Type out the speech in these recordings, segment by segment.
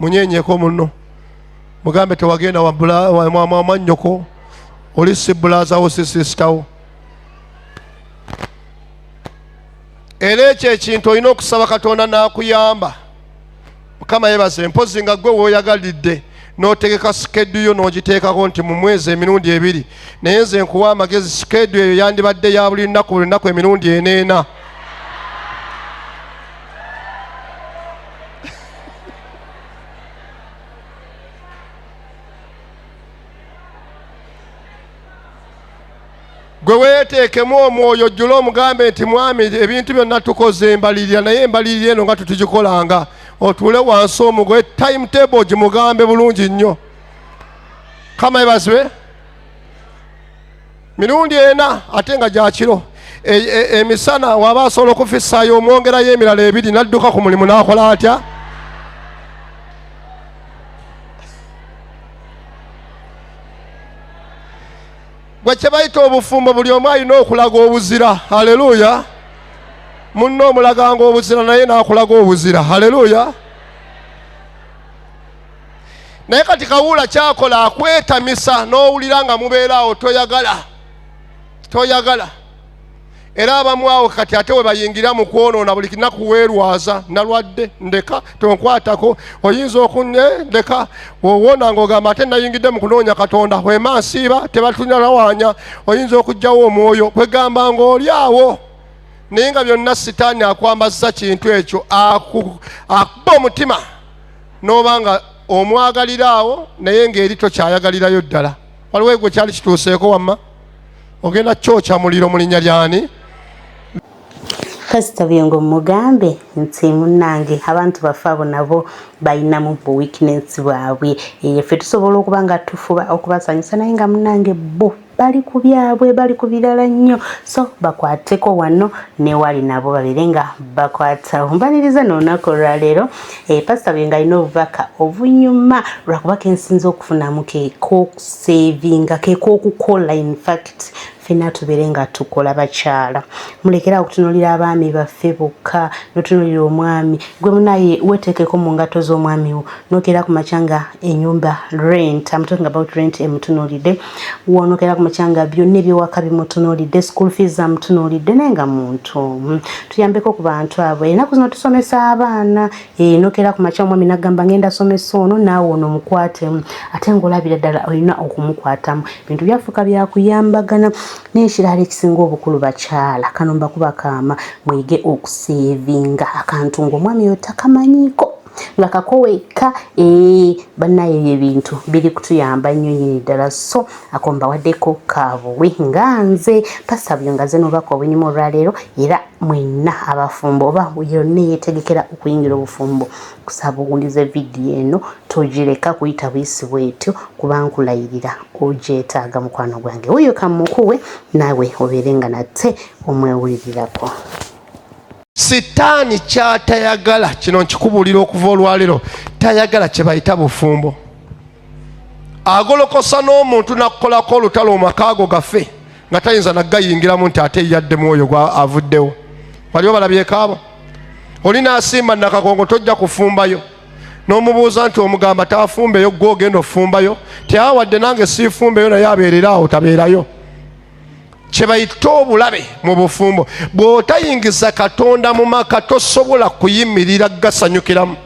munyenyeko munno mugambe tewagenda wa manyoko oli si bulaza wo si sisitawo. Era ekyo ekintu olina okusaba Katonda n'akuyamba. Mukama yebaze mpozi nga gwe w'oyagalidde n'otegeka sikedu n'ogiteekako nti mu mwezi emirundi 2 naye nze nkuwa amagezi sikedu eyo yandibadde ya buli lunaku emirundi 4. Gwe weeteekemu omwoyo ojjule omugambe nti mwami ebintu byonna tukoze embalirira naye embalirira eno nga tutugikolanga. Otuule wansi omugwe timetable gimugambe bulungi nnyo. Kama ebazwe mirundi 4 ate nga gya kiro. Emisana waba asobola okufissaayo omwongerayo emirala 2 n'adduka ku mulimu n'akola atya? Gwe kye bayita obufumbo buli omu alina okulaga obuzira. Haleluya. Munno omulaganga obuzira naye n'akulaga obuzira. Haleluya. Naye kati kawula kyakola akwetamisa n'owulira nga mubeeraawo toyagala. Era abamu awo kati ate we bayingira mu kwonoona buli kinaku weerwaza. Nalwadde ndeka tonkwatako oyinza okunye ndeka wowona ng'ogamba ate nayingidde mu kunoonya Katonda wema nsiiba tebatunyalawaanya oyinza okugjawo omwoyo kwegamba ng'oli awo naye nga byonna sitaani akwambazza kintu ekyo akuba omutima n'oba nga omwagalira awo naye ng'eri tokyayagalirayo ddala. Waliwo gwe kyali kituuseeko wamma ogenda kyokya muliro mu linnya lyani? Kasita byongo mugambe nti munnange abantu baffe abo nabo balinamu bu weakness bwabwe. Ffe tusobola okuba nga tufuba okubasanyusa naye nga munnange bo bali ku byabwe bali ku birala nnyo. So bakwateko wano ne wali nabo babere nga bakwata. Mbaliriza n'olunaku olwaleero Pastor Byengo alina obubaka obunyuma lwakuba kensinza okufunamu k'okusevinga k'okukola. In fact fena tubere nga tukola bakyala mulekera okutunulira abaami baffe bokka notunulira omwami gwe munaye wetekeko mu ngato z'omwami wo nokera ku machanga enyumba rent. I'm talking about rent emutunulide wonokera ku machanga byonna ebyewaka bimutunulide school fees amutunulide nenga muntu tuyambeko ku bantu abo enaku zino tusomesa abaana nokera ku machanga omwami nagamba ngenda somesa ono naawe ono mukwatemu ate ng'olabira ddala olina okumukwatamu bintu byafuuka byakuyambagana. N'ekirala ekisinga obukulu bakyala kano mbakuba kaama mwege okusevinga akantu ng'omwami yo takamanyiko nga kakoweka bannaye ebintu biri kutuyamba nnyo nyini ddala. So akomba waddeko kaabwe nga nze Pastor Byengo ze n'obubaka obunyuma olwaleero era mwenna abafumbo oba yonna yeetegekera okuyingira obufumbo kusaba ogundize vidiyo eno togireka kuyita buyisi bwetyo kuba nkulayirira ogyetaaga mukwano gwange oyo kamukuwe naawe obeere nga nate omwewulirirako. Sitaani kyatayagala kino nkikubuulira okuva olwaleero tayagala kye bayita bufumbo. Agolokosa n'omuntu nakukolako olutalo mu maka ago gaffe nga tayinza naggayingiramu nti ate yaddemu oyo avuddewo. Waliwo balabyeko abo? Oli n'asimba nakakongo tojja kufumbayo n'omubuuza nti omugamba taafumbeyo gwe ogenda ofumbayo teawadde nange siifumbeyo naye abeerera awo tabeerayo. Kye bayita obulabe mu bufumbo bw'otayingiza Katonda mu maka tosobola kuyimirira gasanyukiramu.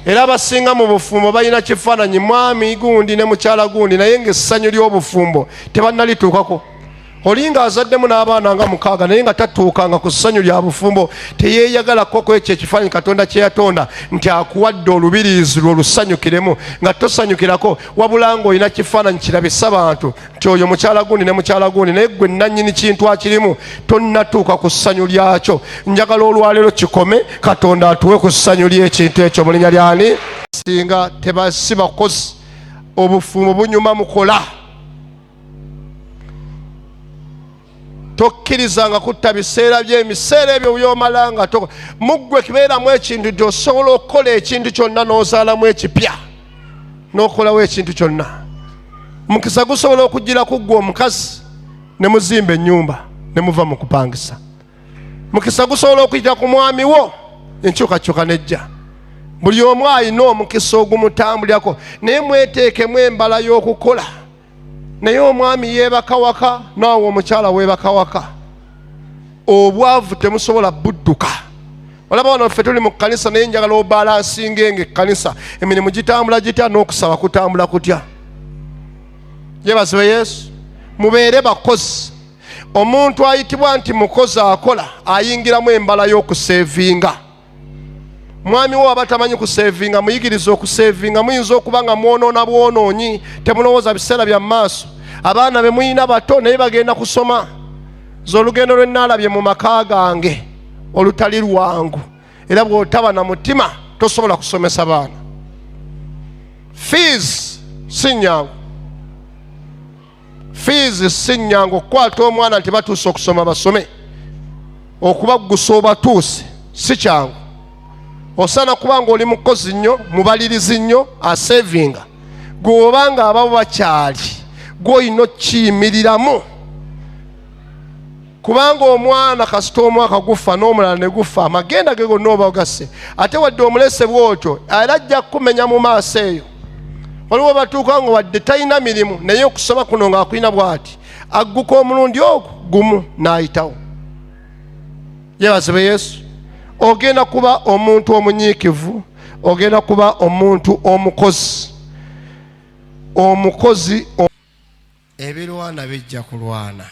Era abasinga mu bufumbo balina kifaananyi mwami gundi ne mukyala gundi naye ng'essanyu ly'obufumbo tebannalituukako. Olinga azaddemu n'abaana nga 6 naye nga tatuukanga ku ssanyu lya bufumbo teyeeyagalako ku ekyo ekifaananyi Katonda kye yatonda nti akuwadde olubiriizi lwo lusanyukiremu nga tosanyukirako wabula ng'olina kifaananyi kirabisa bantu nti oyo mukyala gundi ne mukyala gundi naye gwe nannyini kintu akirimu tonnatuuka ku ssanyu lyakyo. Njagala olwaleero kikome Katonda atuwe ku ssanyu ly'ekintu ekyo mu linnya lyani? Singa si bakozi obufumbo bunyuma mukola. Tokkirizanga kutta biseera by'emiseera ebyo by'omala nga muggwe kibeeramu ekintu gy'osobola okukola ekintu kyonna n'ozaalamu ekipya n'okolawo ekintu kyonna. Mukisa gusobola okugira kuggwa omukazi ne muzimba ennyumba ne muva mu kupangisa. Mukisa gusobola okuyita ku mwami wo enkyukakyuka nejja buli omu alina omukisa ogumutambulirako naye mweteekemu embala y'okukola. Naye omwami yeebaka waka naawe omukyala weebaka waka, obwavu temusobola budduka. Olaba wano ffe tuli mu kkanisa naye njagala obalansingenga ekkanisa emirimu gitambula gitya n'okusaba kutambula kutya. Yeebazibwe Yesu. Mubeere bakozi. Omuntu ayitibwa nti mukozi akola ayingiramu embala y'okuseevinga. Mwami wo aba tamanyi kuseevinga, muyigirize okuseevinga. Muyinza okuba nga mwonoona bwonoonyi, temulowooza biseera bya maaso. Abaana be muyina bato naye bagenda kusoma. Z'olugendo lwe nnaalabye mu maka gange olutali lwangu, era bw'otaba na mutima tosobola kusomesa baana. Fees si nnyangu. Fees si nnyangu. Okukwata omwana nti batuuse okusoma basome, okubaggusa obatuuse si kyangu. Osana kubanga oli mukozi nnyo, mubalirizi nnyo, asevinga. Gw'obanga ababo bakyali gw'olina okkiyimiriramu. Kubanga omwana kasita omwaka gufa n'omulala ne gufa, amagenda ge gonna oba ogasse. Ate wadde omulese bw'otyo era ajja kukumenya mu maaso eyo. Waliwo batuuka nga wadde talina mirimu naye okusoma kuno ng'akulina bw'ati, agguka omulundi ogwo gumu n'ayitawo. Yeebazibwe Yesu. Ogenda kuba omuntu omunyiikivu, ogenda kuba omuntu omukozi. Omukozi ebirwana bijja kulwana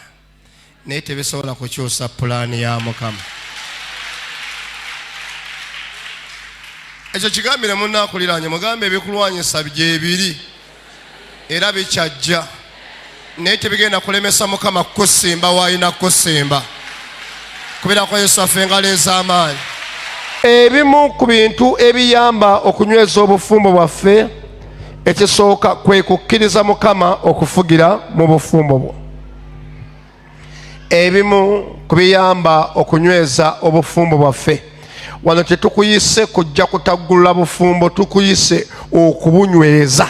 naye tebisobola kukyusa pulaani ya Mukama. Ekyo kigambire munnaakuliranye, mugambe ebikulwanyisa gyebiri era bikyajja, naye tebigenda kulemesa Mukama kukusimba w'alina kukusimba. Kubira kwa Yesu affe engalo ez'amaanyi. Ebimu ku bintu ebiyamba okunyweza obufumbo bwaffe, ekisooka kwe kukkiriza Mukama okufugira mu bufumbo bwo. Ebimu ku biyamba okunyweza obufumbo bwaffe, wano tetukuyise kujja kutaggulula bufumbo, tukuyise okubunyweza.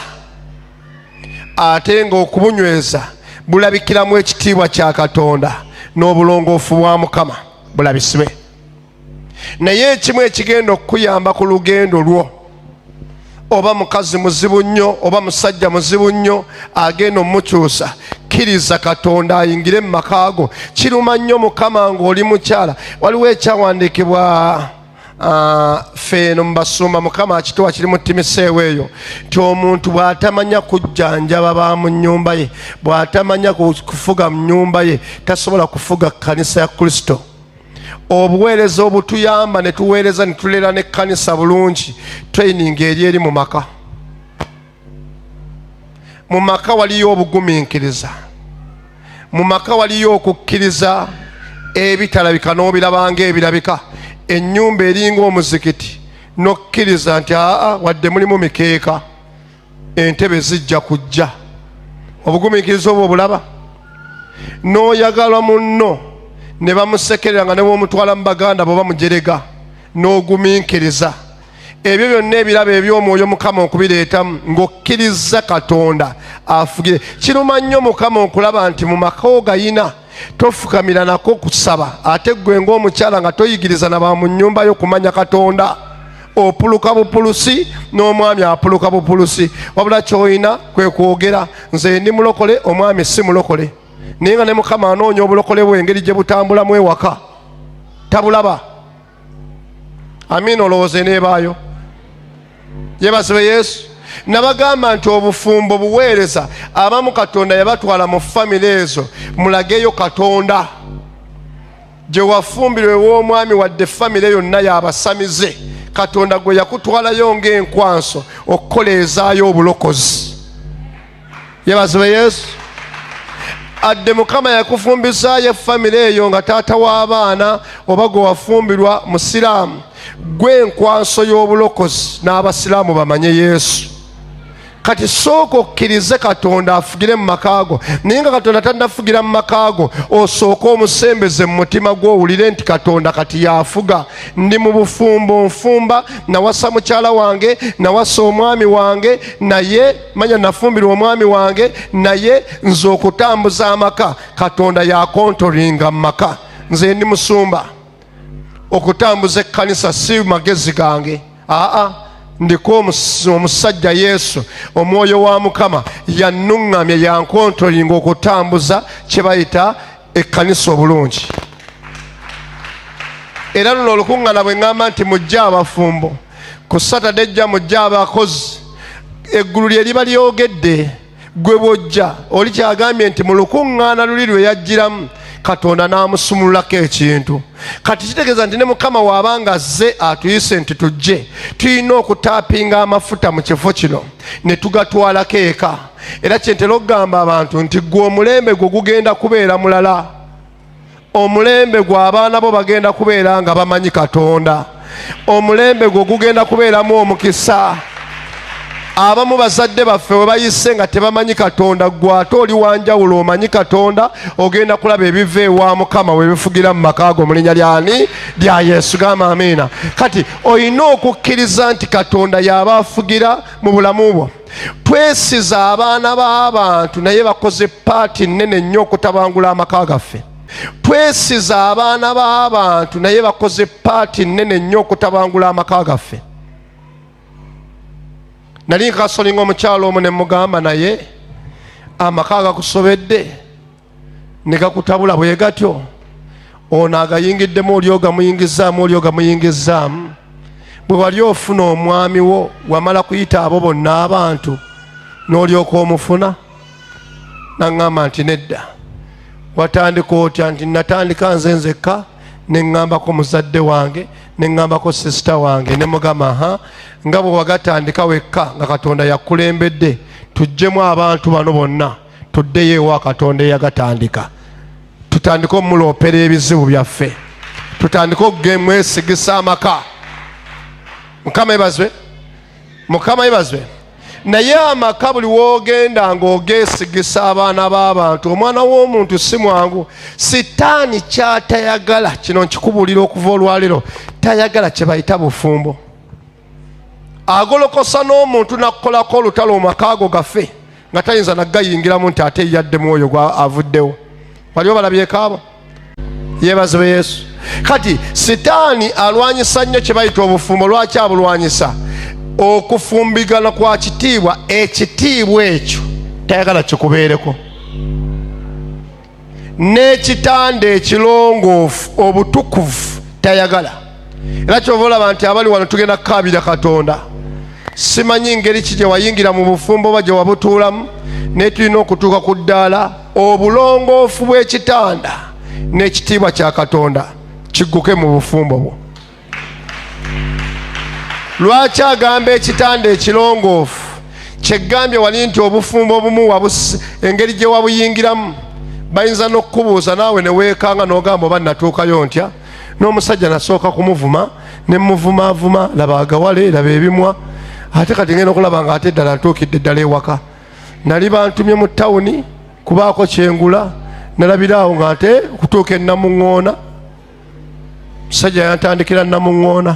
Ate nga okubunyweza bulabikiramu ekitiibwa kya Katonda n'obulongoofu bwa Mukama bulabisibwe. Naye ekimu ekigenda okukuyamba ku lugendo lwo, oba mukazi muzibu nnyo oba musajja muzibu nnyo agenda omukyusa, kkiriza Katonda ayingire mu maka go. Kiruma nnyo Mukama ng'oli mukyala. Waliwo ekyawandiikibwa feeno mu Basumba, Mukama akituwa kiri mu Timoseewo eyo, nti omuntu bw'atamanya kujjanjaba ba mu nnyumba ye, bw'atamanya kufuga mu nnyumba ye, tasobola kufuga kkanisa ya Kristo. Obuweereza obutuyamba ne tuweereza ne tulera n'ekkanisa bulungi, training eri mu maka. Mu maka waliyo obugumiikiriza, mu maka waliyo okukkiriza ebitalabika n'obiraba ng'ebirabika. Ennyumba eringa omuzikiti n'okkiriza nti wadde mulimu mikeeka, entebe zijja kujja. Obugumiikiriza obwo obulaba. N'oyagalwa munno ne bamusekerera nga ne bw'omutwala mu baganda bwe bamujerega, n'ogumiikiriza. Ebyo byonna ebirabo eby'omwoyo Mukama okubireetamu ng'okkiriza Katonda afugire. Kiruma nnyo Mukama okulaba nti mu maka ogayina tofukamira nako kusaba, ate gwe ng'omukyala nga toyigiriza na ba mu nnyumba yo kumanya Katonda. Opuluka bupulusi n'omwami apuluka bupulusi, wabula ky'olina kwe kwogera nze ndi mulokole, omwami si mulokole. Naye nga ne Mukama anoonya obulokole bwe engeri gye butambulamu ewaka tabulaba. Amiina, olowooza neebaayo. Yeebazibwe Yesu. Nabagamba nti obufumbo buweereza, abamu Katonda yabatwala mu famire ezo, mulageyo Katonda. Gye wafumbirwa ew'omwami wadde famire yonna yabasamize, Katonda gwe yakutwalayo ng'enkwanso okukoleezaayo obulokozi. Yeebazibwe Yesu. Adde Mukama yakufumbisaayo famire eyo nga taata w'abaana oba gwe wafumbirwa musiraamu, gwe enkwanso y'obulokozi n'abasiraamu bamanye Yesu. Kati sooka okkirize Katonda afugire mu maka go. Naye nga Katonda tannafugira mu maka go, osooka omusembeze mu mutima gwo owulire nti Katonda kati yafuga. Ndi mu bufumbo nfumba, nawasa mukyala wange, nawasa omwami wange, naye manya nafumbirwa omwami wange, naye nze okutambuza amaka Katonda yakontolinga mu maka. Nze ndi musumba, okutambuza ekkanisa si magezi gange, ndiko omusajja Yesu omwoyo wa Mukama yannuŋŋamya yankontrolinga okutambuza kye bayita ekkanisa obulungi. Era luno olukuŋŋaana bwe ŋŋamba nti mujje abafumbo ku Saturday ejja mujje abakozi eggulu lye liba lyogedde gwe bw'ojja oli kyagambye nti mu lukuŋŋaana luli lwe yajjiramu Katonda n'amusumululako ekintu. Kati kitegeeza nti ne Mukama w'abanga azze atuyise nti tujje tulina okutaapinga amafuta mu kifo kino ne tugatwalako eka. Era kyentera okugamba abantu nti gwe omulembe gwe gugenda kubeera mulala. Omulembe gwe abaana bo bagenda kubeera nga bamanyi Katonda. Omulembe gwe gugenda kubeeramu omukisa. Abamu bazadde baffe we bayise nga tebamanyi Katonda, gwe ate oli wanjawulo omanyi Katonda, ogenda kulaba ebiva ewa Mukama we bifugira mu maka go mu linnya lyani? Lya Yesu. Gamba amiina. Kati olina okukkiriza nti Katonda y'aba afugira mu bulamu bwo. Twesiza abaana b'abantu naye bakoze paati nnene nnyo okutabangula amaka gaffe. Twesiza abaana b'abantu naye bakoze paati nnene nnyo okutabangula amaka gaffe. Nali nkasolinga omukyalo omu ne mugamba naye amaka gakusobedde ne gakutabula bwe gatyo, ono agayingiddemu oli ogamuyingizaamu oli ogamuyingizzaamu. Bwe wali ofuna omwami wo wamala kuyita abo bonna abantu n'olyoka omufuna? Naŋŋamba nti nedda. Watandika otya? Nti natandika nze nzekka ne ŋŋambako muzadde wange ne ŋŋambako sisita wange ne mugamba nga bwe wagatandika wekka nga Katonda yakulembedde tujjemu abantu bano bonna tuddeyo ewa Katonda eyagatandika. Tutandike omuloopera ebizibu byaffe, tutandike okgemwesigisa amaka. Mukama yebazwe, Mukama yebazwe. Naye amaka buli woogenda ng'ogeesigisa abaana b'abantu, omwana w'omuntu si mwangu. Sitaani kyatayagala, kino nkikubuulira okuva olwaleero, tayagala kye bayita bufumbo. Agolokosa n'omuntu n'akukolako olutalo mu maka go gaffe nga tayinza naggayingiramu nti ate yaddemu oyo avuddewo. Waliwo balabyeko abo? Yeebazibwe Yesu. Kati sitaani alwanyisa nnyo kye bayita obufumbo. Lwaki abulwanyisa? Okufumbigana kwa kitiibwa, ekitiibwa ekyo tayagala kikubeereko. N'ekitanda ekirongoofu, obutukuvu tayagala. Era kyova olaba nti abali wano tugenda kukaabira Katonda. Simanyi ngeri ki gye wayingira mu bufumbo oba gye wabutuulamu, naye tulina okutuuka ku ddaala obulongoofu bw'ekitanda n'ekitiibwa kya Katonda kigguke mu bufumbo bwo. Lwaki agamba ekitanda ekirongoofu? Kyeggambye wali nti obufumbo obumu engeri gye wabuyingiramu bayinza n'okukubuuza naawe ne weekanga n'ogamba oba natuukayo ntya. N'omusajja nasooka kumuvuma ne muvumaavuma, laba agawale, laba ebimwa, ate kati ngenda okulaba nga ate eddala ntuukidde eddala ewaka. Nali bantumye mu tawuni kubaako kyengula, nalabiraawo nga ate okutuuka e Namuŋŋoona. Musajja yantandikira Namuŋŋoona.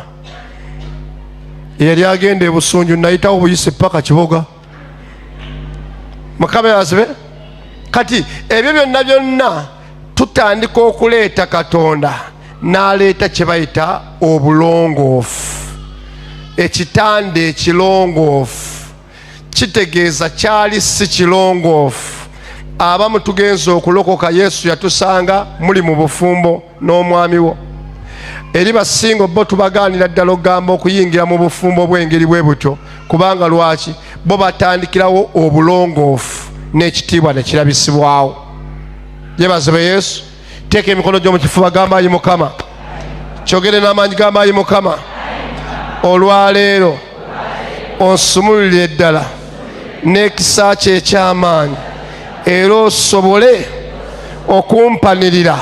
Yali agenda e Busunju, nayitawo buyise paka Kiboga. Mukama yazibe. Kati ebyo byonna byonna tutandika okuleeta Katonda n'aleeta kye bayita obulongoofu. Ekitanda ekirongoofu kitegeeza kyali si kirongoofu. Abamu tugenza okulokoka, Yesu yatusanga muli mu bufumbo n'omwami wo. Eri basinga bo tubagaanira ddala okugamba okuyingira mu bufumbo bw'engeri bwe butyo. Kubanga lwaki? Bo batandikirawo obulongoofu n'ekitiibwa ne kirabisibwawo. Yeebazibwe Yesu. Teeka emikono gyo mu kifuba, gamba ayi Mukama. Kyogere n'amaanyi, gamba ayi Mukama. Olwaleero onsumulire ddala n'ekisa kye eky'amaanyi, era osobole okumpanirira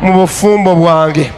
mu bufumbo bwange.